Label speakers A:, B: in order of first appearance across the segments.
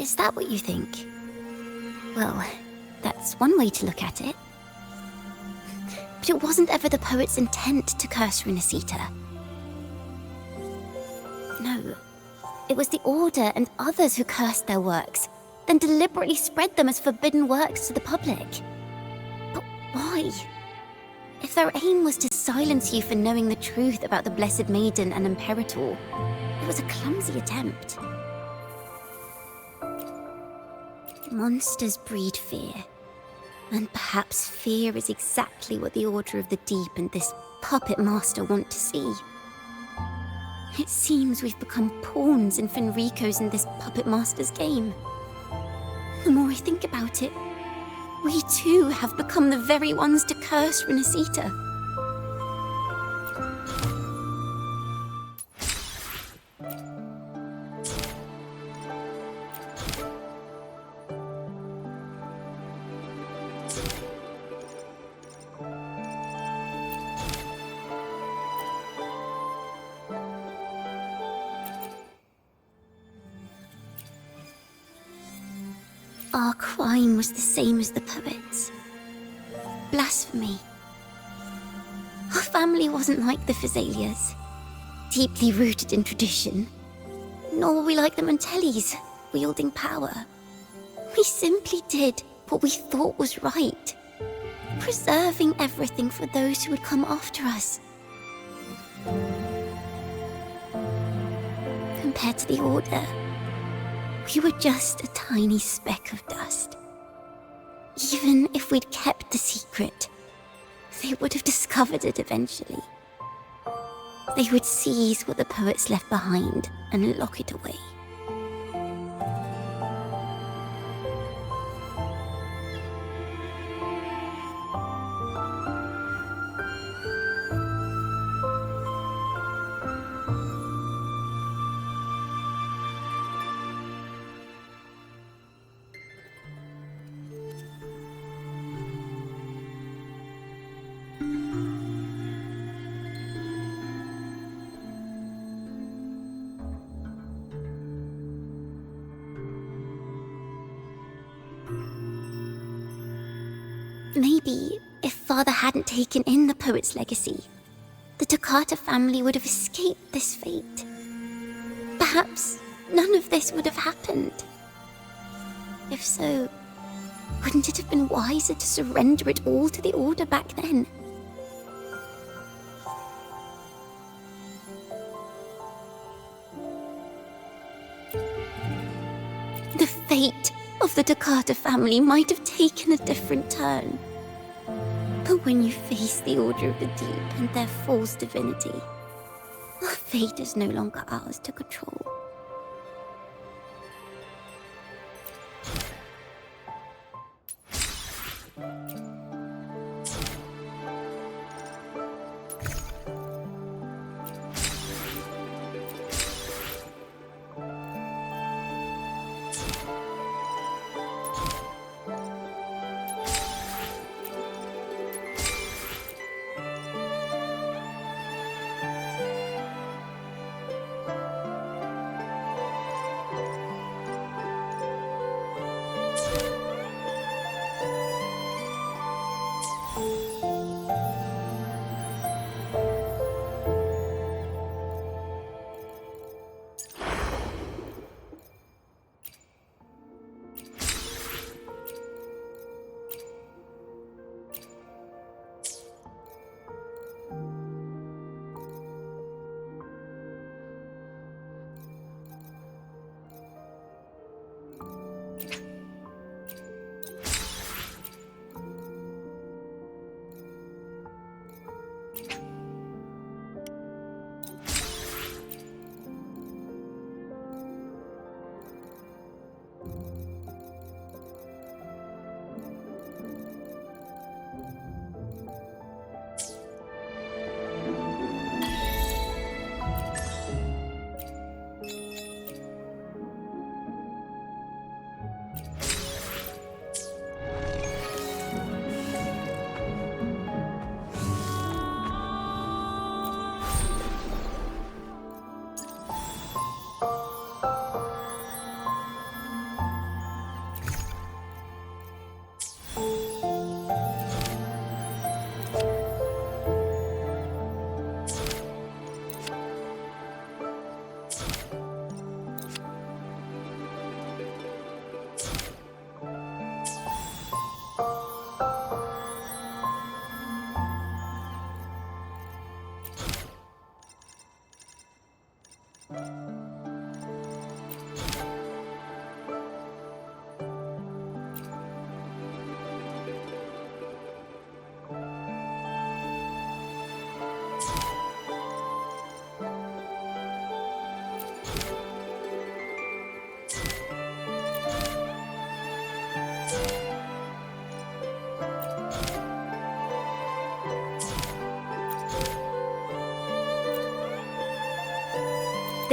A: Is that what you think? Well, that's one way to look at it. But it wasn't ever the poet's intent to curse Renacita. No, it was the Order and others who cursed their works, then deliberately spread them as forbidden works to the public. But why? If their aim was to silence you for knowing the truth about the Blessed Maiden and Imperator, it was a clumsy attempt. Monsters breed fear. And perhaps fear is exactly what the Order of the Deep and this puppet master want to see. It seems we've become pawns in Fenrico's and this puppet master's game. The more I think about it, we too have become the very ones to curse Renacita. Our crime was the same as the poet's. Blasphemy. Our family wasn't like the Physalias, deeply rooted in tradition. Nor were we like the Montellis, wielding power. We simply did what we thought was right, preserving everything for those who would come after us. Compared to the Order, we were just a tiny speck of dust. Even if we'd kept the secret, they would have discovered it eventually. They would seize what the poets left behind and lock it away. Maybe, if Father hadn't taken in the poet's legacy, the Toccata family would have escaped this fate. Perhaps none of this would have happened. If so, wouldn't it have been wiser to surrender it all to the Order back then? The fate of the Toccata family might have taken a different turn. But when you face the Order of the Deep and their false divinity, our fate is no longer ours to control.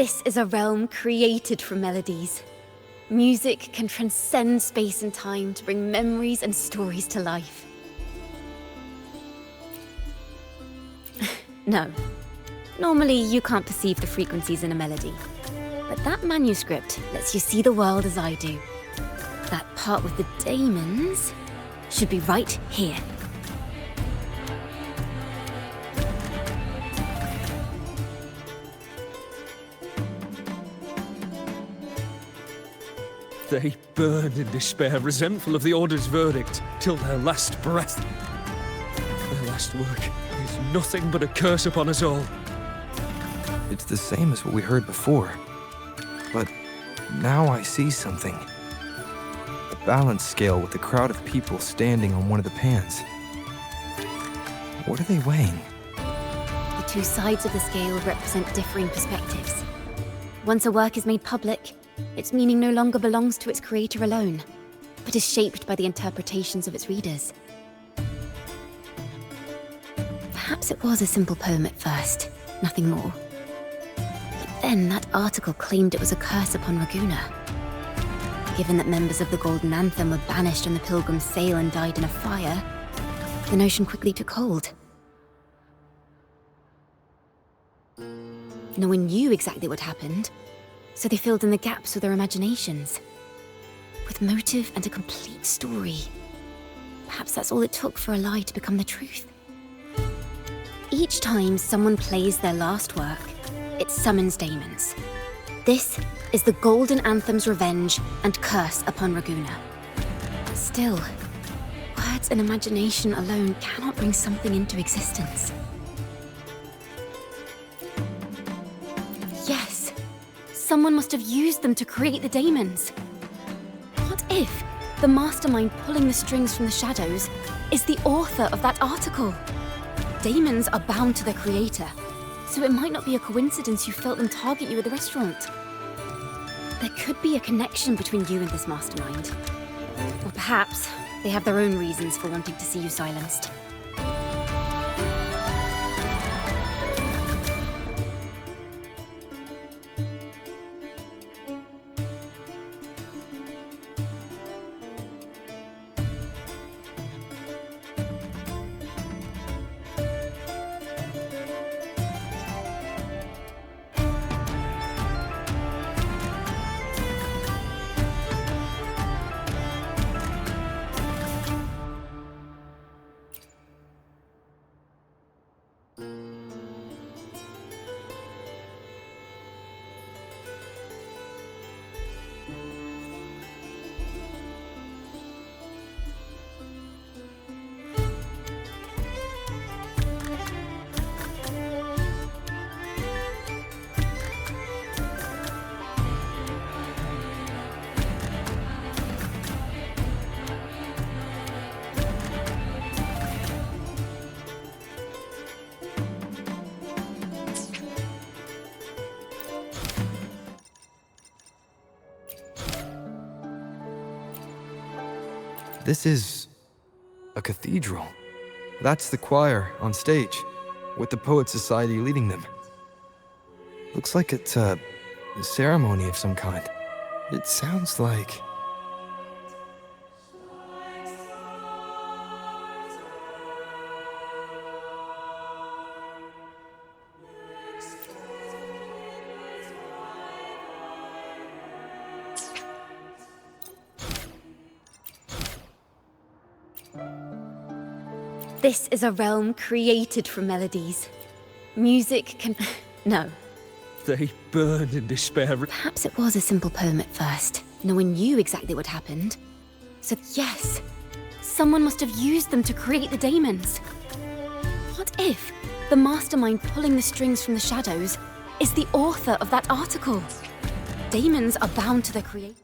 A: This is a realm created from melodies. Music can transcend space and time to bring memories and stories to life. No. Normally, you can't perceive the frequencies in a melody. But that manuscript lets you see the world as I do. That part with the Daemons should be right here.
B: They burned in despair, resentful of the Order's verdict, till their last breath. Their last work is nothing but a curse upon us all.
C: It's the same as what we heard before. But now I see something. A balance scale with a crowd of people standing on one of the pans. What are they weighing?
A: The two sides of the scale represent differing perspectives. Once a work is made public, its meaning no longer belongs to its creator alone, but is shaped by the interpretations of its readers. Perhaps it was a simple poem at first, nothing more. But then that article claimed it was a curse upon Ragunna. Given that members of the Golden Anthem were banished on the Pilgrim's sail and died in a fire, the notion quickly took hold. No one knew exactly what happened, so they filled in the gaps with their imaginations. With motive and a complete story. Perhaps that's all it took for a lie to become the truth. Each time someone plays their last work, it summons Daemons. This is the Golden Anthem's revenge and curse upon Ragunna. Still, words and imagination alone cannot bring something into existence. Yes, someone must have used them to create the Daemons. What if the mastermind pulling the strings from the shadows is the author of that article? Daemons are bound to their creator, so it might not be a coincidence you felt them target you at the restaurant. There could be a connection between you and this mastermind. Or perhaps they have their own reasons for wanting to see you silenced.
C: This is a cathedral. That's the choir on stage, with the Poet Society leading them. Looks like it's a ceremony of some kind. It sounds like...
A: This is a realm created from melodies. Music can... No.
B: They burned in despair.
A: Perhaps it was a simple poem at first. No one knew exactly what happened. So yes, someone must have used them to create the Daemons. What if the mastermind pulling the strings from the shadows is the author of that article? Daemons are bound to their creator.